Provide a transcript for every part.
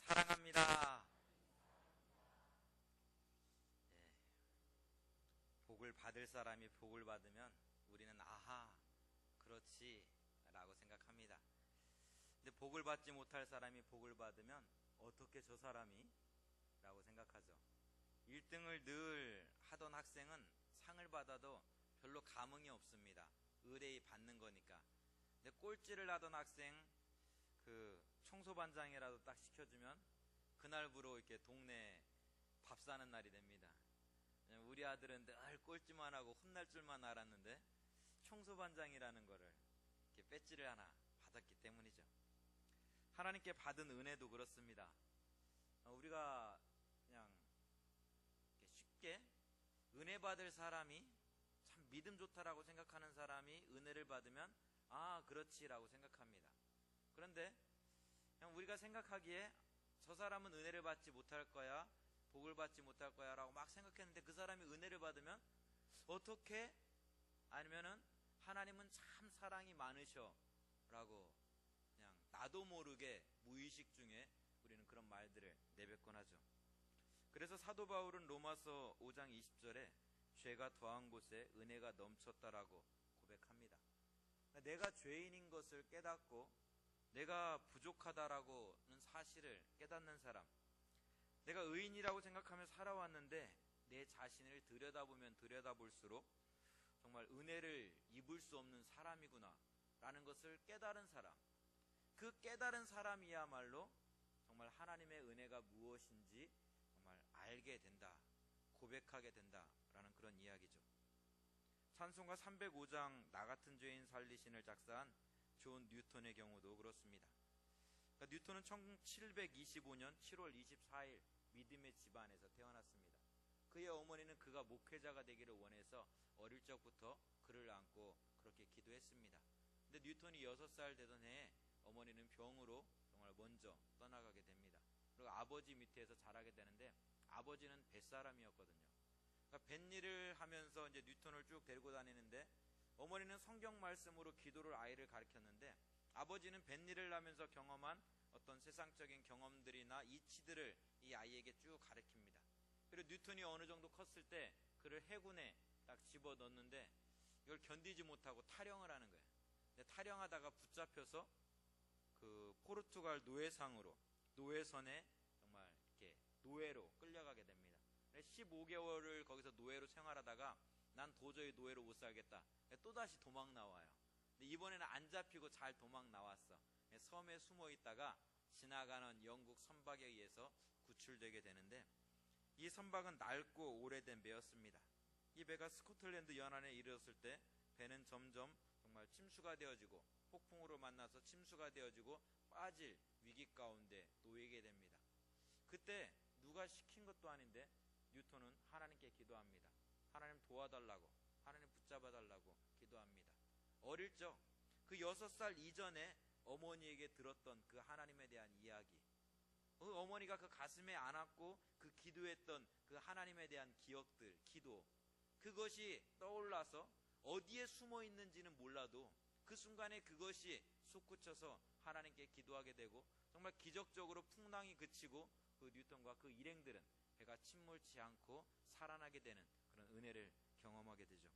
사랑합니다. 예, 복을 받을 사람이 복을 받으면 우리는 아하, 그렇지 라고 생각합니다. 근데 복을 받지 못할 사람이 복을 받으면 어떻게 저 사람이? 라고 생각하죠. 1등을 늘 하던 학생은 상을 받아도 별로 감흥이 없습니다. 의뢰이 받는 거니까. 근데 꼴찌를 하던 학생, 청소반장이라도 딱 시켜주면 그날부로 이렇게 동네 밥 사는 날이 됩니다. 우리 아들은 늘 꼴찌만 하고 혼날 줄만 알았는데 청소반장이라는 거를 이렇게 배지를 하나 받았기 때문이죠. 하나님께 받은 은혜도 그렇습니다. 우리가 그냥 쉽게 은혜 받을 사람이 참 믿음 좋다라고 생각하는 사람이 은혜를 받으면 아, 그렇지라고 생각합니다. 그런데 그냥 우리가 생각하기에 저 사람은 은혜를 받지 못할 거야, 복을 받지 못할 거야 라고 막 생각했는데 그 사람이 은혜를 받으면 어떻게? 아니면은 하나님은 참 사랑이 많으셔 라고 그냥 나도 모르게 무의식 중에 우리는 그런 말들을 내뱉곤 하죠. 그래서 사도 바울은 로마서 5장 20절에 죄가 더한 곳에 은혜가 넘쳤다라고 고백합니다. 내가 죄인인 것을 깨닫고 내가 부족하다라고는 사실을 깨닫는 사람, 내가 의인이라고 생각하며 살아왔는데 내 자신을 들여다보면 들여다볼수록 정말 은혜를 입을 수 없는 사람이구나 라는 것을 깨달은 사람, 그 깨달은 사람이야말로 정말 하나님의 은혜가 무엇인지 정말 알게 된다, 고백하게 된다라는 그런 이야기죠. 찬송가 305장 나 같은 죄인 살리신을 작사한 존 뉴턴의 경우도 그렇습니다. 그러니까 뉴턴은 1725년 7월 24일 믿음의 집안에서 태어났습니다. 그의 어머니는 그가 목회자가 되기를 원해서 어릴 적부터 그를 안고 그렇게 기도했습니다. 근데 뉴턴이 6살 되던 해에 어머니는 병으로 정말 먼저 떠나가게 됩니다. 그리고 아버지 밑에서 자라게 되는데 아버지는 뱃사람이었거든요. 그러니까 뱃일을 하면서 이제 뉴턴을 쭉 데리고 다니는데 어머니는 성경 말씀으로 기도를 아이를 가르쳤는데 아버지는 뱃일을 하면서 경험한 어떤 세상적인 경험들이나 이치들을 이 아이에게 쭉 가르칩니다. 그리고 뉴턴이 어느 정도 컸을 때 그를 해군에 딱 집어넣는데 이걸 견디지 못하고 탈영을 하는 거예요. 근데 탈영하다가 붙잡혀서 그 포르투갈 노예상으로, 노예선에 정말 이렇게 노예로 끌려가게 됩니다. 15개월을 거기서 노예로 생활하다가 난 도저히 노예로 못 살겠다. 또다시 도망 나와요. 근데 이번에는 안 잡히고 잘 도망 나왔어. 섬에 숨어 있다가 지나가는 영국 선박에 의해서 구출되게 되는데 이 선박은 낡고 오래된 배였습니다. 이 배가 스코틀랜드 연안에 이르렀을 때 배는 점점 정말 침수가 되어지고 폭풍으로 만나서 침수가 되어지고 빠질 위기 가운데 놓이게 됩니다. 그때 누가 시킨 것도 아닌데 뉴턴은 하나님께 기도합니다. 하나님 도와달라고, 하나님 붙잡아달라고 기도합니다. 어릴 적 그 6살 이전에 어머니에게 들었던 그 하나님에 대한 이야기, 그 어머니가 그 가슴에 안았고 그 기도했던 그 하나님에 대한 기억들, 기도, 그것이 떠올라서 어디에 숨어 있는지는 몰라도 그 순간에 그것이 솟구쳐서 하나님께 기도하게 되고 정말 기적적으로 풍랑이 그치고 그 뉴턴과 그 일행들은 배가 침몰치 않고 살아나게 되는 그런 은혜를 경험하게 되죠.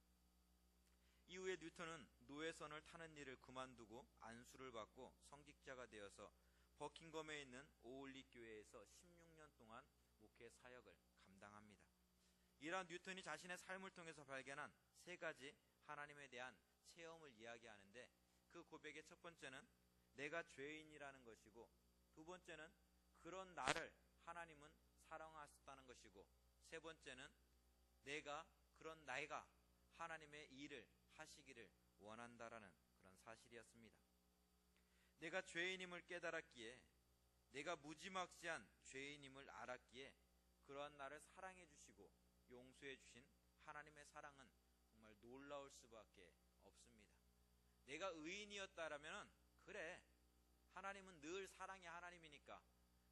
이후에 뉴턴은 노예선을 타는 일을 그만두고 안수를 받고 성직자가 되어서 버킹엄에 있는 오울리 교회에서 16년 동안 목회 사역을 감당합니다. 이러한 뉴턴이 자신의 삶을 통해서 발견한 3가지 하나님에 대한 체험을 이야기하는데 그 고백의 첫 번째는 내가 죄인이라는 것이고, 두 번째는 그런 나를 하나님은 사랑하셨다는 것이고, 세 번째는 그런 내가 하나님의 일을 하시기를 원한다라는 그런 사실이었습니다. 내가 죄인임을 깨달았기에, 내가 무지막지한 죄인임을 알았기에 그러한 나를 사랑해 주시고 용서해 주신 하나님의 사랑은 정말 놀라울 수밖에 없습니다. 내가 의인이었다라면 그래, 하나님은 늘 사랑의 하나님이니까,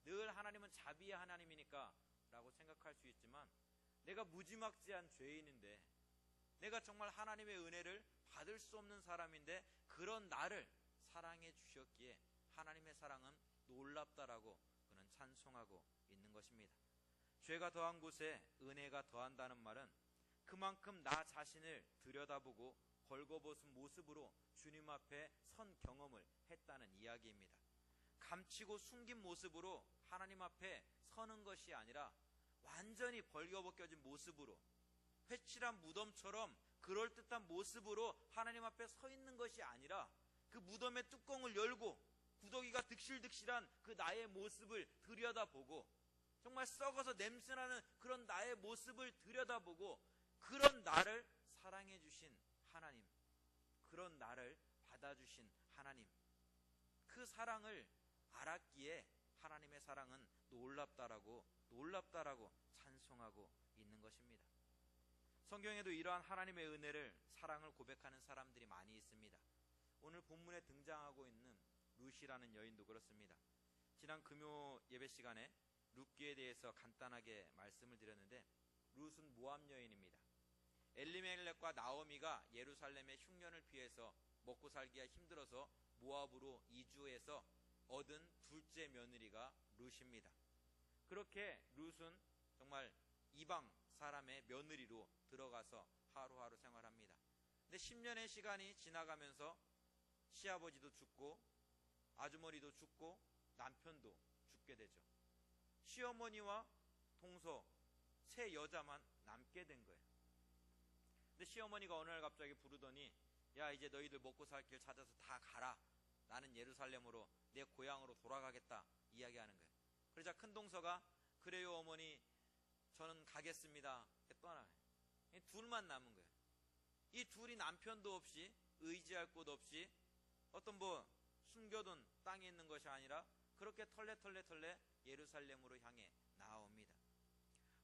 늘 하나님은 자비의 하나님이니까 라고 생각할 수 있지만, 내가 무지막지한 죄인인데, 내가 정말 하나님의 은혜를 받을 수 없는 사람인데 그런 나를 사랑해 주셨기에 하나님의 사랑은 놀랍다라고 그는 찬송하고 있는 것입니다. 죄가 더한 곳에 은혜가 더한다는 말은 그만큼 나 자신을 들여다보고 벌거벗은 모습으로 주님 앞에 선 경험을 했다는 이야기입니다. 감추고 숨긴 모습으로 하나님 앞에 서는 것이 아니라 완전히 벌거벗겨진 모습으로, 회칠한 무덤처럼 그럴듯한 모습으로 하나님 앞에 서 있는 것이 아니라 그 무덤의 뚜껑을 열고 구더기가 득실득실한 그 나의 모습을 들여다보고, 정말 썩어서 냄새나는 그런 나의 모습을 들여다보고, 그런 나를 사랑해 주신 하나님, 그런 나를 받아주신 하나님, 그 사랑을 알았기에 하나님의 사랑은 놀랍다라고 찬송하고 있는 것입니다. 성경에도 이러한 하나님의 은혜를, 사랑을 고백하는 사람들이 많이 있습니다. 오늘 본문에 등장하고 있는 룻이라는 여인도 그렇습니다. 지난 금요 예배 시간에 룻기에 대해서 간단하게 말씀을 드렸는데, 룻은 모압 여인입니다. 엘리멜렉과 나오미가 예루살렘의 흉년을 피해서 먹고 살기가 힘들어서 모압으로 이주해서 얻은 둘째 며느리가 룻입니다. 그렇게 룻은 정말 이방 사람의 며느리로 들어가서 하루하루 생활합니다. 근데 10년의 시간이 지나가면서 시아버지도 죽고 아주머니도 죽고 남편도 죽게 되죠. 시어머니와 동서 세 여자만 남게 된 거예요. 근데 시어머니가 어느 날 갑자기 부르더니, 야, 이제 너희들 먹고 살 길 찾아서 다 가라. 나는 예루살렘으로, 내 고향으로 돌아가겠다 이야기하는 거예요. 그러자 큰 동서가, 그래요 어머니, 저는 가겠습니다. 떠나요. 둘만 남은 거예요. 이 둘이 남편도 없이, 의지할 곳 없이, 어떤 숨겨둔 땅에 있는 것이 아니라 그렇게 털레 예루살렘으로 향해 나옵니다.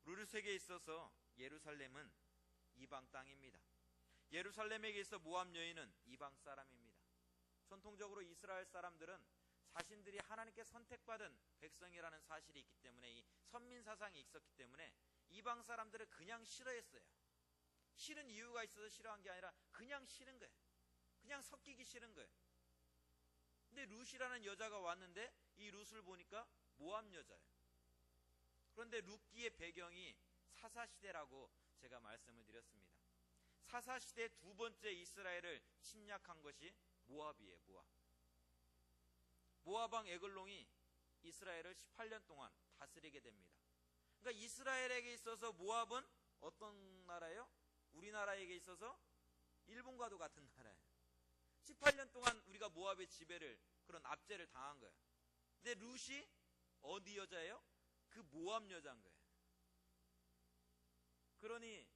룻에게 있어서 예루살렘은 이방 땅입니다. 예루살렘에게 있어 모압 여인은 이방 사람입니다. 전통적으로 이스라엘 사람들은 자신들이 하나님께 선택받은 백성이라는 사실이 있기 때문에, 이 선민 사상이 있었기 때문에 이방 사람들을 그냥 싫어했어요. 싫은 이유가 있어서 싫어한 게 아니라 그냥 싫은 거예요. 그냥 섞이기 싫은 거예요. 근데 룻이라는 여자가 왔는데 이 룻을 보니까 모압 여자예요. 그런데 룻기의 배경이 사사시대라고 제가 말씀을 드렸습니다. 사사시대 두 번째 이스라엘을 침략한 것이 모압이에요. 모압 왕 에글론이 이스라엘을 18년 동안 다스리게 됩니다. 그러니까 이스라엘에게 있어서 모압은 어떤 나라예요? 우리나라에게 있어서 일본과도 같은 나라예요. 18년 동안 우리가 모압의 지배를, 그런 압제를 당한 거예요. 근데 룻이 어디 여자예요? 그 모압 여자인 거예요. 그러니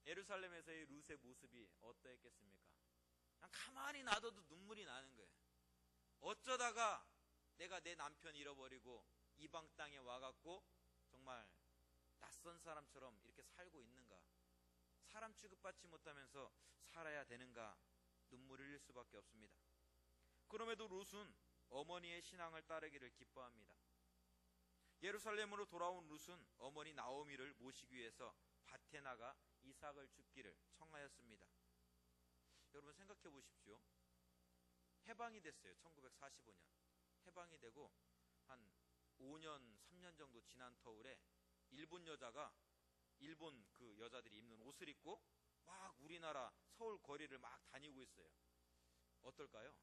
예루살렘에서의 룻의 모습이 어떠했겠습니까? 그냥 가만히 놔둬도 눈물이 나는 거예요. 어쩌다가 내가 내 남편 잃어버리고 이방 땅에 와갖고 정말 낯선 사람처럼 이렇게 살고 있는가? 사람 취급받지 못하면서 살아야 되는가? 눈물을 흘릴 수밖에 없습니다. 그럼에도 룻은 어머니의 신앙을 따르기를 기뻐합니다. 예루살렘으로 돌아온 룻은 어머니 나오미를 모시기 위해서 밭에 나가 이삭을 줍기를 청하였습니다. 여러분 생각해 보십시오. 해방이 됐어요. 1945년 해방이 되고 한 5년 3년 정도 지난 터울에 일본 여자가, 일본 그 여자들이 입는 옷을 입고 막 우리나라 서울 거리를 막 다니고 있어요. 어떨까요?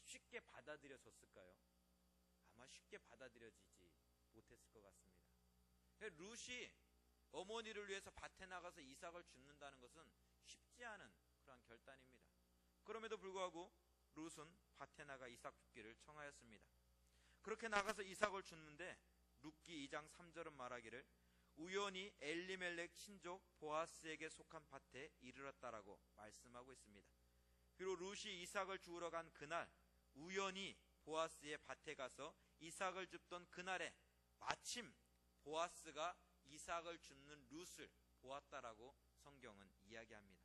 쉽게 받아들여졌을까요? 아마 쉽게 받아들여지지 못했을 것 같습니다. 룻이 어머니를 위해서 밭에 나가서 이삭을 줍는다는 것은 쉽지 않은 그런 결단입니다. 그럼에도 불구하고 룻은 밭에 나가 이삭 줍기를 청하였습니다. 그렇게 나가서 이삭을 줍는데 룻기 2장 3절은 말하기를, 우연히 엘리멜렉 친족 보아스에게 속한 밭에 이르렀다라고 말씀하고 있습니다. 그리고 룻이 이삭을 주우러 간 그날, 우연히 보아스의 밭에 가서 이삭을 줍던 그날에 마침 보아스가 이삭을 줍는 룻을 보았다라고 성경은 이야기합니다.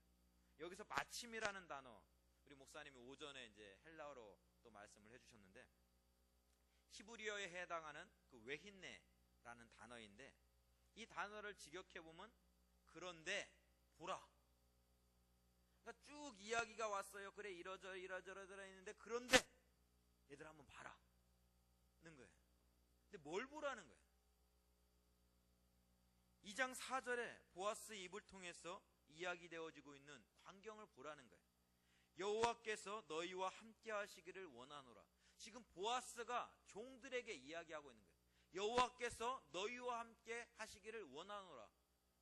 여기서 마침이라는 단어, 우리 목사님이 오전에 이제 헬라어로 또 말씀을 해주셨는데, 히브리어에 해당하는 그 웨힌네라는 단어인데, 이 단어를 직역해보면 그런데 보라. 그러니까 쭉 이야기가 왔어요. 그래 이러저러 했는데, 그런데 얘들 한번 봐라 는 거예요. 뭘 보라는 거예요? 2장 4절에 보아스의 입을 통해서 이야기되어지고 있는 광경을 보라는 거예요. 여호와께서 너희와 함께 하시기를 원하노라. 지금 보아스가 종들에게 이야기하고 있는 거예요. 여호와께서 너희와 함께 하시기를 원하노라.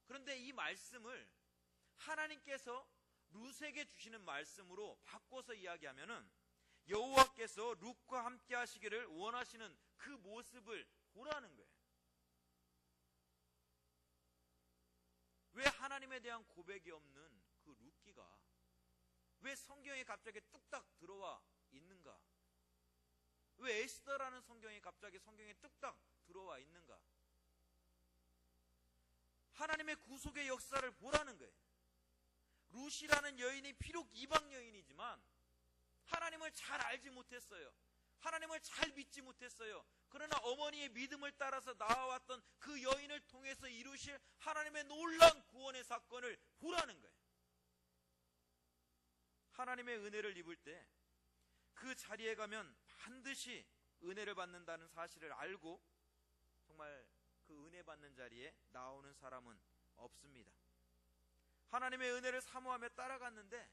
그런데 이 말씀을 하나님께서 룻에게 주시는 말씀으로 바꿔서 이야기하면은 여호와께서 룻과 함께 하시기를 원하시는 그 모습을 보라는 거예요. 왜 하나님에 대한 고백이 없는 그 룻기가 왜 성경에 갑자기 뚝딱 들어와 있는가? 왜 에스더라는 성경이 갑자기 성경에 뚝딱 들어와 있는가? 하나님의 구속의 역사를 보라는 거예요. 룻이라는 여인이 비록 이방 여인이지만 하나님을 잘 알지 못했어요. 하나님을 잘 믿지 못했어요. 그러나 어머니의 믿음을 따라서 나와왔던 그 여인을 통해서 이루실 하나님의 놀라운 구원의 사건을 보라는 거예요. 하나님의 은혜를 입을 때 그 자리에 가면 반드시 은혜를 받는다는 사실을 알고 정말 그 은혜 받는 자리에 나오는 사람은 없습니다. 하나님의 은혜를 사모하며 따라갔는데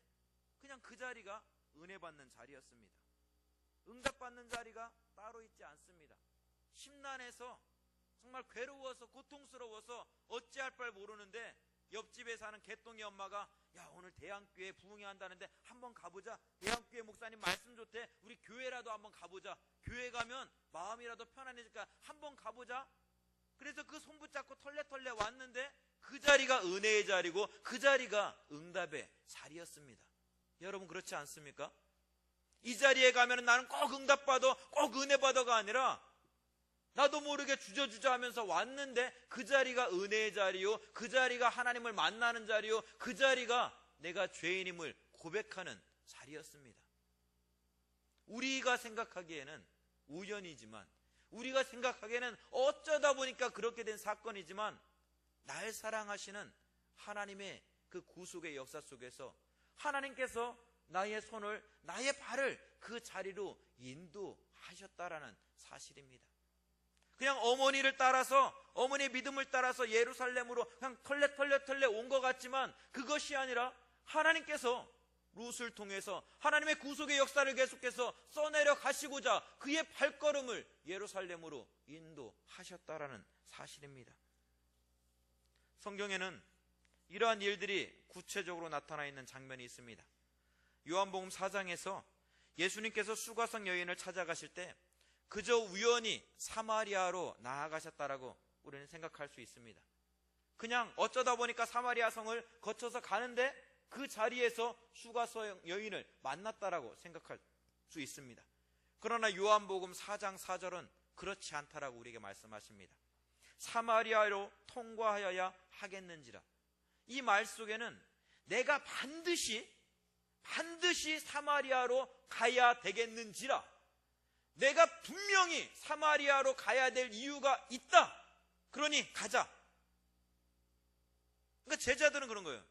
그냥 그 자리가 은혜 받는 자리였습니다. 응답받는 자리가 따로 있지 않습니다. 심란해서 정말 괴로워서 고통스러워서 어찌할 바를 모르는데 옆집에 사는 개똥이 엄마가 야 오늘 대한교회 부흥회 한다는데 한번 가보자. 대한교회 목사님 말씀 좋대. 우리 교회라도 한번 가보자. 교회 가면 마음이라도 편안해질까 한번 가보자. 그래서 그 손 붙잡고 털레털레 왔는데 그 자리가 은혜의 자리고 그 자리가 응답의 자리였습니다. 여러분 그렇지 않습니까? 이 자리에 가면 나는 꼭 응답받아 꼭 은혜 받아가 아니라 나도 모르게 주저주저 하면서 왔는데 그 자리가 은혜의 자리요, 그 자리가 하나님을 만나는 자리요, 그 자리가 내가 죄인임을 고백하는 자리였습니다. 우리가 생각하기에는 우연이지만, 우리가 생각하기에는 어쩌다 보니까 그렇게 된 사건이지만 날 사랑하시는 하나님의 그 구속의 역사 속에서 하나님께서 나의 손을, 나의 발을 그 자리로 인도하셨다라는 사실입니다. 그냥 어머니를 따라서, 어머니의 믿음을 따라서 예루살렘으로 그냥 털레 온 것 같지만 그것이 아니라 하나님께서 룻을 통해서 하나님의 구속의 역사를 계속해서 써내려 가시고자 그의 발걸음을 예루살렘으로 인도하셨다라는 사실입니다. 성경에는 이러한 일들이 구체적으로 나타나 있는 장면이 있습니다. 요한복음 4장에서 예수님께서 수가성 여인을 찾아가실 때 그저 우연히 사마리아로 나아가셨다라고 우리는 생각할 수 있습니다. 그냥 어쩌다 보니까 사마리아 성을 거쳐서 가는데 그 자리에서 수가성 여인을 만났다라고 생각할 수 있습니다. 그러나 요한복음 4장 4절은 그렇지 않다라고 우리에게 말씀하십니다. 사마리아로 통과하여야 하겠는지라. 이 말 속에는 내가 반드시 사마리아로 가야 되겠는지라. 내가 분명히 사마리아로 가야 될 이유가 있다. 그러니 가자. 그러니까 제자들은 그런 거예요.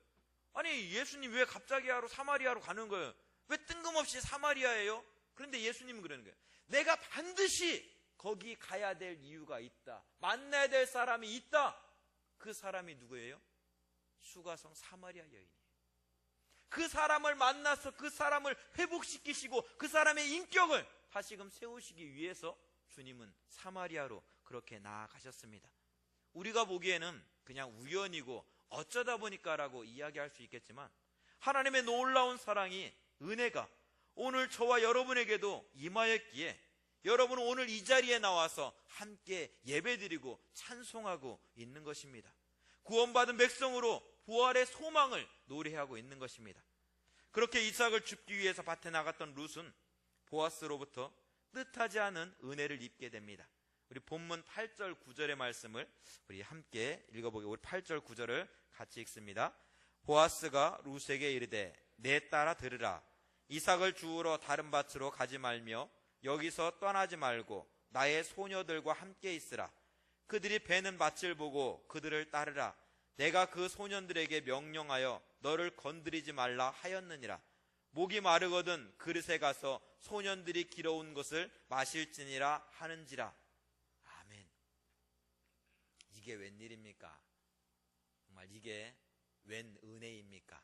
아니 예수님 왜 갑자기 사마리아로 가는 거예요? 왜 뜬금없이 사마리아예요? 그런데 예수님은 그러는 거예요. 내가 반드시 거기 가야 될 이유가 있다. 만나야 될 사람이 있다. 그 사람이 누구예요? 수가성 사마리아 여인이에요. 그 사람을 만나서 그 사람을 회복시키시고 그 사람의 인격을 다시금 세우시기 위해서 주님은 사마리아로 그렇게 나아가셨습니다. 우리가 보기에는 그냥 우연이고 어쩌다 보니까라고 이야기할 수 있겠지만 하나님의 놀라운 사랑이, 은혜가 오늘 저와 여러분에게도 임하였기에 여러분은 오늘 이 자리에 나와서 함께 예배드리고 찬송하고 있는 것입니다. 구원받은 백성으로 부활의 소망을 노래하고 있는 것입니다. 그렇게 이삭을 줍기 위해서 밭에 나갔던 룻은 보아스로부터 뜻하지 않은 은혜를 입게 됩니다. 우리 본문 8절 9절의 말씀을 우리 함께 읽어보게. 우리 8절 9절을 같이 읽습니다. 보아스가 룻에게 이르되 내 딸아 들으라. 이삭을 주우러 다른 밭으로 가지 말며 여기서 떠나지 말고 나의 소녀들과 함께 있으라. 그들이 베는 밭을 보고 그들을 따르라. 내가 그 소년들에게 명령하여 너를 건드리지 말라 하였느니라. 목이 마르거든 그릇에 가서 소년들이 길어온 것을 마실지니라 하는지라. 아멘. 이게 웬일입니까? 정말 이게 웬 은혜입니까?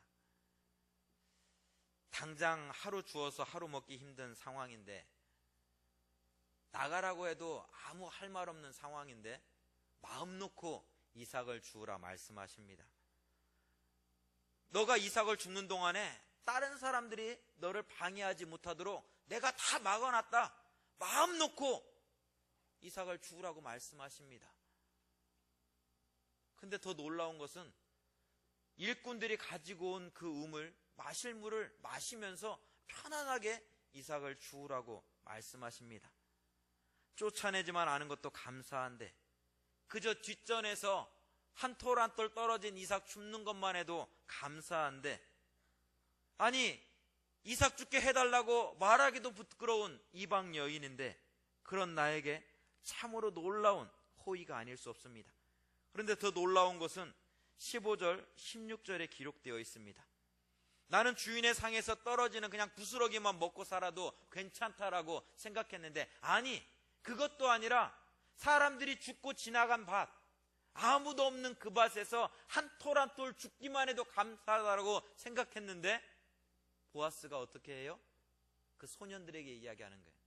당장 하루 주어서 하루 먹기 힘든 상황인데, 나가라고 해도 아무 할 말 없는 상황인데 마음 놓고 이삭을 주우라 말씀하십니다. 너가 이삭을 줍는 동안에 다른 사람들이 너를 방해하지 못하도록 내가 다 막아놨다. 마음 놓고 이삭을 주우라고 말씀하십니다. 근데 더 놀라운 것은 일꾼들이 가지고 온 그 우물, 마실 물을 마시면서 편안하게 이삭을 주우라고 말씀하십니다. 쫓아내지만 않은 것도 감사한데 그저 뒷전에서 한 톨 한 톨 떨어진 이삭 줍는 것만 해도 감사한데, 아니 이삭 죽게 해달라고 말하기도 부끄러운 이방 여인인데 그런 나에게 참으로 놀라운 호의가 아닐 수 없습니다. 그런데 더 놀라운 것은 15절 16절에 기록되어 있습니다. 나는 주인의 상에서 떨어지는 그냥 부스러기만 먹고 살아도 괜찮다라고 생각했는데, 아니 그것도 아니라 사람들이 죽고 지나간 밭, 아무도 없는 그 밭에서 한 톨 한 톨 죽기만 해도 감사하다고 생각했는데, 보아스가 어떻게 해요? 그 소년들에게 이야기하는 거예요.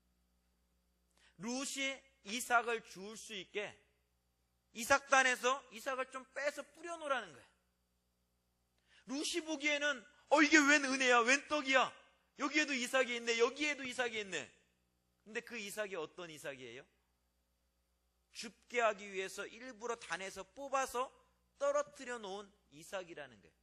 룻이 이삭을 주울 수 있게 이삭단에서 이삭을 좀 빼서 뿌려놓으라는 거예요. 룻이 보기에는 이게 웬 은혜야, 웬 떡이야, 여기에도 이삭이 있네, 여기에도 이삭이 있네. 근데 그 이삭이 어떤 이삭이에요? 줍게 하기 위해서 일부러 단에서 뽑아서 떨어뜨려 놓은 이삭이라는 거예요.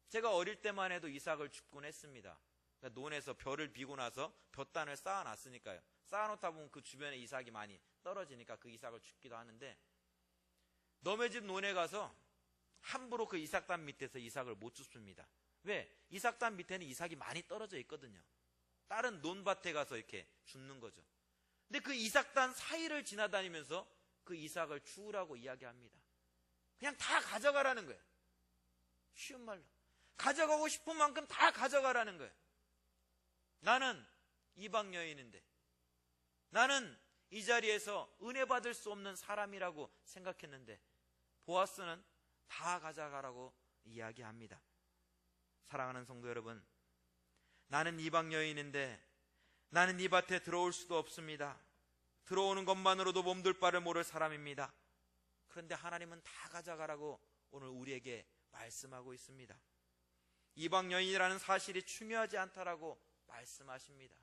제가 어릴 때만 해도 이삭을 줍곤 했습니다. 그러니까 논에서 벼를 비고 나서 벼단을 쌓아놨으니까요. 쌓아놓다 보면 그 주변에 이삭이 많이 떨어지니까 그 이삭을 줍기도 하는데, 너네 집 논에 가서 함부로 그 이삭단 밑에서 이삭을 못 줍습니다. 왜? 이삭단 밑에는 이삭이 많이 떨어져 있거든요. 다른 논밭에 가서 이렇게 줍는 거죠. 근데 그 이삭단 사이를 지나다니면서 그 이삭을 주우라고 이야기합니다. 그냥 다 가져가라는 거예요. 쉬운 말로 가져가고 싶은 만큼 다 가져가라는 거예요. 나는 이방 여인인데, 나는 이 자리에서 은혜 받을 수 없는 사람이라고 생각했는데 보아스는 다 가져가라고 이야기합니다. 사랑하는 성도 여러분, 나는 이방 여인인데 나는 이 밭에 들어올 수도 없습니다. 들어오는 것만으로도 몸둘 바를 모를 사람입니다. 그런데 하나님은 다 가져가라고 오늘 우리에게 말씀하고 있습니다. 이방 여인이라는 사실이 중요하지 않다라고 말씀하십니다.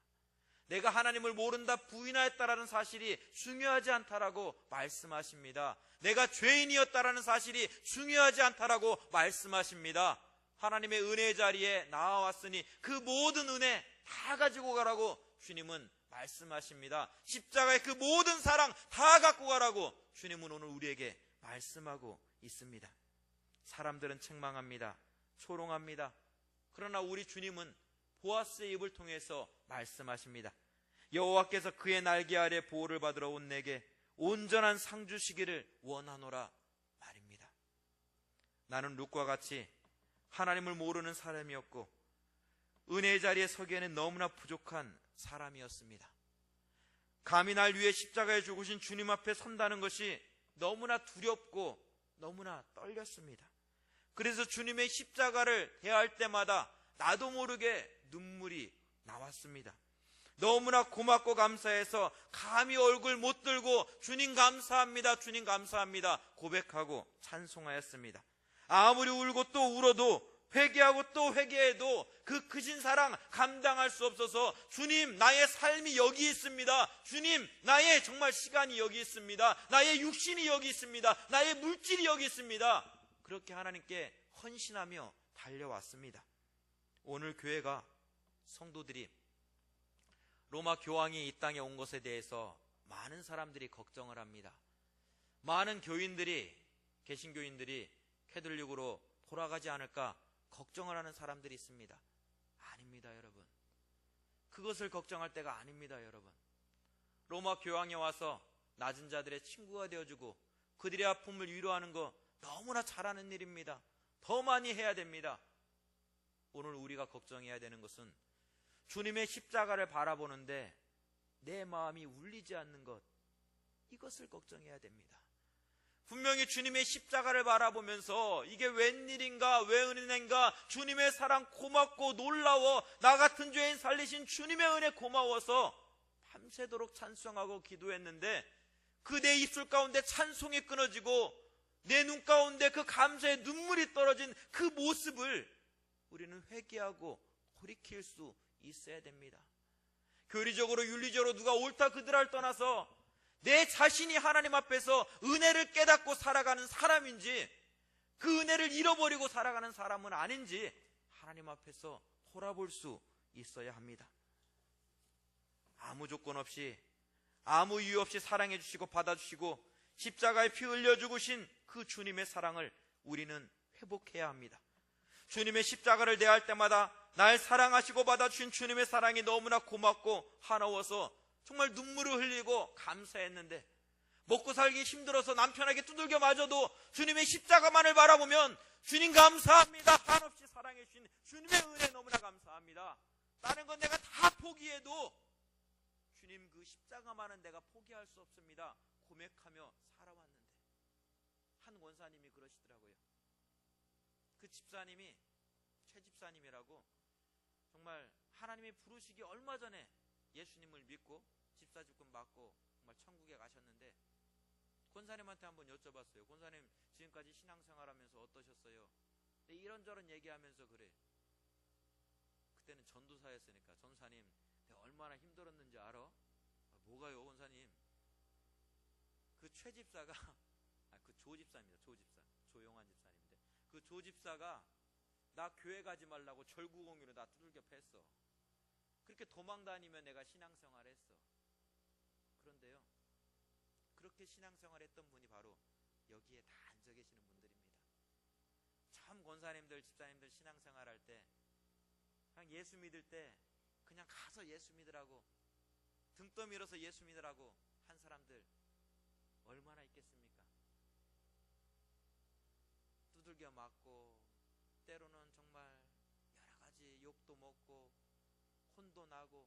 내가 하나님을 모른다, 부인하였다라는 사실이 중요하지 않다라고 말씀하십니다. 내가 죄인이었다라는 사실이 중요하지 않다라고 말씀하십니다. 하나님의 은혜 자리에 나와왔으니 그 모든 은혜 다 가지고 가라고 주님은 말씀하십니다. 십자가의 그 모든 사랑 다 갖고 가라고 주님은 오늘 우리에게 말씀하고 있습니다. 사람들은 책망합니다. 조롱합니다. 그러나 우리 주님은 보아스의 입을 통해서 말씀하십니다. 여호와께서 그의 날개 아래 보호를 받으러 온 내게 온전한 상 주시기를 원하노라 말입니다. 나는 룻과 같이 하나님을 모르는 사람이었고 은혜의 자리에 서기에는 너무나 부족한 사람이었습니다. 감히 날 위해 십자가에 죽으신 주님 앞에 선다는 것이 너무나 두렵고 너무나 떨렸습니다. 그래서 주님의 십자가를 대할 때마다 나도 모르게 눈물이 나왔습니다. 너무나 고맙고 감사해서 감히 얼굴 못 들고 주님 감사합니다, 주님 감사합니다 고백하고 찬송하였습니다. 아무리 울고 또 울어도 회개하고 또 회개해도 그 크신 사랑 감당할 수 없어서 주님 나의 삶이 여기 있습니다, 주님 나의 정말 시간이 여기 있습니다, 나의 육신이 여기 있습니다, 나의 물질이 여기 있습니다, 그렇게 하나님께 헌신하며 달려왔습니다. 오늘 교회가, 성도들이 로마 교황이 이 땅에 온 것에 대해서 많은 사람들이 걱정을 합니다. 많은 교인들이, 개신교인들이 캐톨릭으로 돌아가지 않을까 걱정을 하는 사람들이 있습니다. 아닙니다, 여러분. 그것을 걱정할 때가 아닙니다, 여러분. 로마 교황에 와서 낮은 자들의 친구가 되어주고 그들의 아픔을 위로하는 거 너무나 잘하는 일입니다. 더 많이 해야 됩니다. 오늘 우리가 걱정해야 되는 것은 주님의 십자가를 바라보는데 내 마음이 울리지 않는 것, 이것을 걱정해야 됩니다. 분명히 주님의 십자가를 바라보면서 이게 웬일인가, 왜 은혜인가, 주님의 사랑 고맙고 놀라워, 나 같은 죄인 살리신 주님의 은혜 고마워서 밤새도록 찬송하고 기도했는데 그 내 입술 가운데 찬송이 끊어지고 내 눈 가운데 그 감사의 눈물이 떨어진 그 모습을 우리는 회개하고 돌이킬 수 있어야 됩니다. 교리적으로 윤리적으로 누가 옳다 그들을 떠나서 내 자신이 하나님 앞에서 은혜를 깨닫고 살아가는 사람인지 그 은혜를 잃어버리고 살아가는 사람은 아닌지 하나님 앞에서 돌아볼 수 있어야 합니다. 아무 조건 없이 아무 이유 없이 사랑해 주시고 받아주시고 십자가에 피 흘려 죽으신 그 주님의 사랑을 우리는 회복해야 합니다. 주님의 십자가를 대할 때마다 날 사랑하시고 받아주신 주님의 사랑이 너무나 고맙고 한아워서 정말 눈물을 흘리고 감사했는데 먹고 살기 힘들어서 남편에게 두들겨 맞아도 주님의 십자가만을 바라보면 주님 감사합니다, 한없이 사랑해 주신 주님의 은혜 너무나 감사합니다, 다른 건 내가 다 포기해도 주님 그 십자가만은 내가 포기할 수 없습니다 고백하며 살아왔는데, 한 권사님이 그러시더라고요. 그 집사님이 최 집사님이라고 정말 하나님이 부르시기 얼마 전에 예수님을 믿고 집사직분 받고 정말 천국에 가셨는데 권사님한테 한번 여쭤봤어요. 권사님 지금까지 신앙생활하면서 어떠셨어요? 근데 이런저런 얘기하면서 그래. 그때는 전도사였으니까 전사님 내가 얼마나 힘들었는지 알아? 뭐가요 권사님? 그 최 집사가 그 조 집사입니다. 조 집사, 조용한 집사님인데 그 조 집사가 나 교회 가지 말라고 절구공유로 나 두들겨 팼어. 그렇게 도망 다니면 내가 신앙생활 했어. 그런데요, 그렇게 신앙생활 했던 분이 바로 여기에 다 앉아 계시는 분들입니다. 참 권사님들 집사님들 신앙생활 할 때 그냥 예수 믿을 때 그냥 가서 예수 믿으라고 등 떠밀어서 예수 믿으라고 한 사람들 얼마나 있겠습니까? 두들겨 맞고 때로는 정말 여러 가지 욕도 먹고 혼도 나고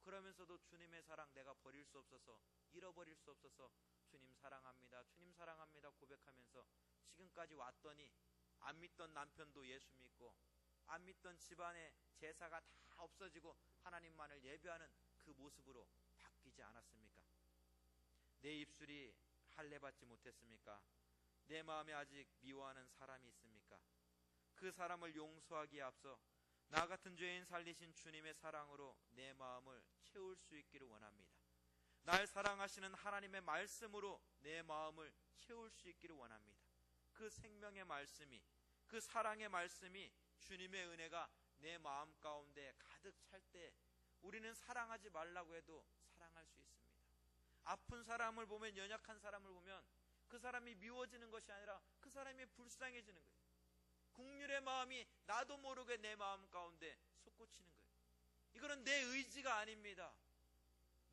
그러면서도 주님의 사랑 내가 버릴 수 없어서 잃어버릴 수 없어서 주님 사랑합니다, 주님 사랑합니다 고백하면서 지금까지 왔더니 안 믿던 남편도 예수 믿고 안 믿던 집안의 제사가 다 없어지고 하나님만을 예배하는 그 모습으로 바뀌지 않았습니까? 내 입술이 할례받지 못했습니까? 내 마음에 아직 미워하는 사람이 있습니까? 그 사람을 용서하기에 앞서 나 같은 죄인 살리신 주님의 사랑으로 내 마음을 채울 수 있기를 원합니다. 날 사랑하시는 하나님의 말씀으로 내 마음을 채울 수 있기를 원합니다. 그 생명의 말씀이, 그 사랑의 말씀이, 주님의 은혜가 내 마음 가운데 가득 찰 때 우리는 사랑하지 말라고 해도 사랑할 수 있습니다. 아픈 사람을 보면, 연약한 사람을 보면 그 사람이 미워지는 것이 아니라 그 사람이 불쌍해지는 거예요. 국률의 마음이 나도 모르게 내 마음 가운데 솟구치는 거예요. 이거는 내 의지가 아닙니다.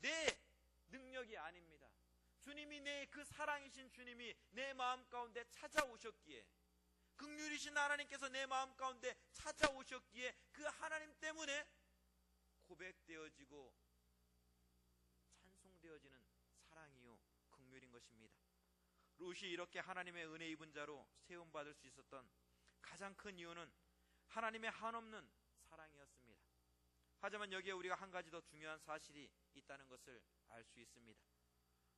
내 능력이 아닙니다. 주님이 내 그 사랑이신 주님이 내 마음 가운데 찾아오셨기에, 긍휼이신 하나님께서 내 마음 가운데 찾아오셨기에 그 하나님 때문에 고백되어지고 찬송되어지는 사랑이요 긍휼인 것입니다. 롯이 이렇게 하나님의 은혜 입은 자로 세움받을 수 있었던 가장 큰 이유는 하나님의 한없는 사랑이었습니다. 하지만 여기에 우리가 한 가지 더 중요한 사실이 있다는 것을 알 수 있습니다.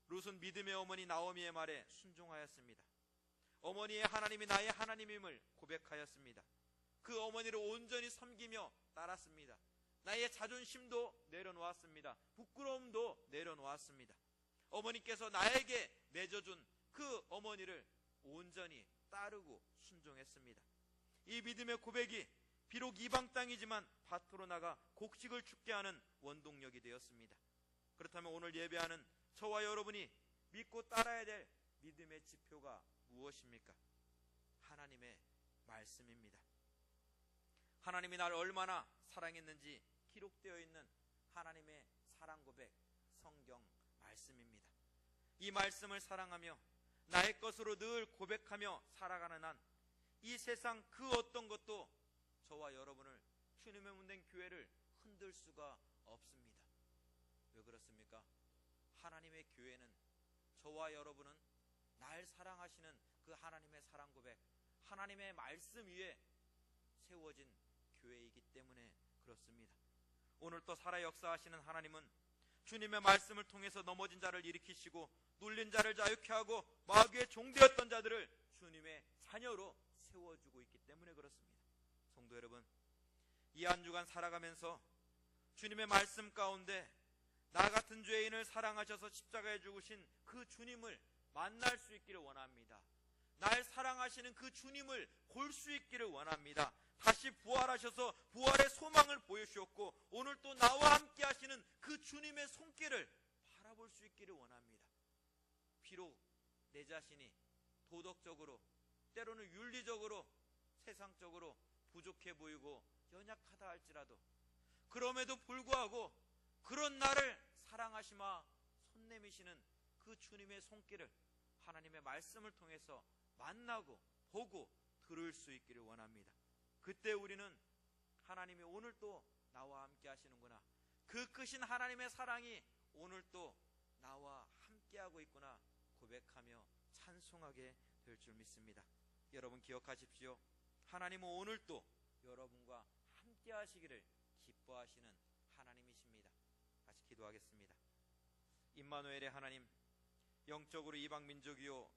롯은 믿음의 어머니 나오미의 말에 순종하였습니다. 어머니의 하나님이 나의 하나님임을 고백하였습니다. 그 어머니를 온전히 섬기며 따랐습니다. 나의 자존심도 내려놓았습니다. 부끄러움도 내려놓았습니다. 어머니께서 나에게 맺어준 그 어머니를 온전히 따르고 순종했습니다. 이 믿음의 고백이 비록 이방 땅이지만 밭으로 나가 곡식을 죽게 하는 원동력이 되었습니다. 그렇다면 오늘 예배하는 저와 여러분이 믿고 따라야 될 믿음의 지표가 무엇입니까? 하나님의 말씀입니다. 하나님이 나를 얼마나 사랑했는지 기록되어 있는 하나님의 사랑 고백, 성경 말씀입니다. 이 말씀을 사랑하며 나의 것으로 늘 고백하며 살아가는 한 이 세상 그 어떤 것도 저와 여러분을, 주님의 문된 교회를 흔들 수가 없습니다. 왜 그렇습니까? 하나님의 교회는, 저와 여러분은 날 사랑하시는 그 하나님의 사랑 고백, 하나님의 말씀 위에 세워진 교회이기 때문에 그렇습니다. 오늘 또 살아 역사하시는 하나님은 주님의 말씀을 통해서 넘어진 자를 일으키시고 눌린 자를 자유케 하고 마귀의 종되었던 자들을 주님의 자녀로 세워주고 있기 때문에 그렇습니다. 성도 여러분, 이 한 주간 살아가면서 주님의 말씀 가운데 나 같은 죄인을 사랑하셔서 십자가에 죽으신 그 주님을 만날 수 있기를 원합니다. 날 사랑하시는 그 주님을 볼 수 있기를 원합니다. 다시 부활하셔서 부활의 소망을 보여주셨고 오늘 또 나와 함께 하시는 그 주님의 손길을 바라볼 수 있기를 원합니다. 비록 내 자신이 도덕적으로 때로는 윤리적으로 세상적으로 부족해 보이고 연약하다 할지라도 그럼에도 불구하고 그런 나를 사랑하시마 손 내미시는 그 주님의 손길을 하나님의 말씀을 통해서 만나고 보고 들을 수 있기를 원합니다. 그때 우리는 하나님이 오늘 또 나와 함께 하시는구나, 그 크신 하나님의 사랑이 오늘 또 나와 함께하고 있구나 고백하며 찬송하게 될 줄 믿습니다. 여러분 기억하십시오. 하나님은 오늘 또 여러분과 함께 하시기를 기뻐하시는 하나님이십니다. 같이 기도하겠습니다. 임마누엘의 하나님, 영적으로 이방 민족이요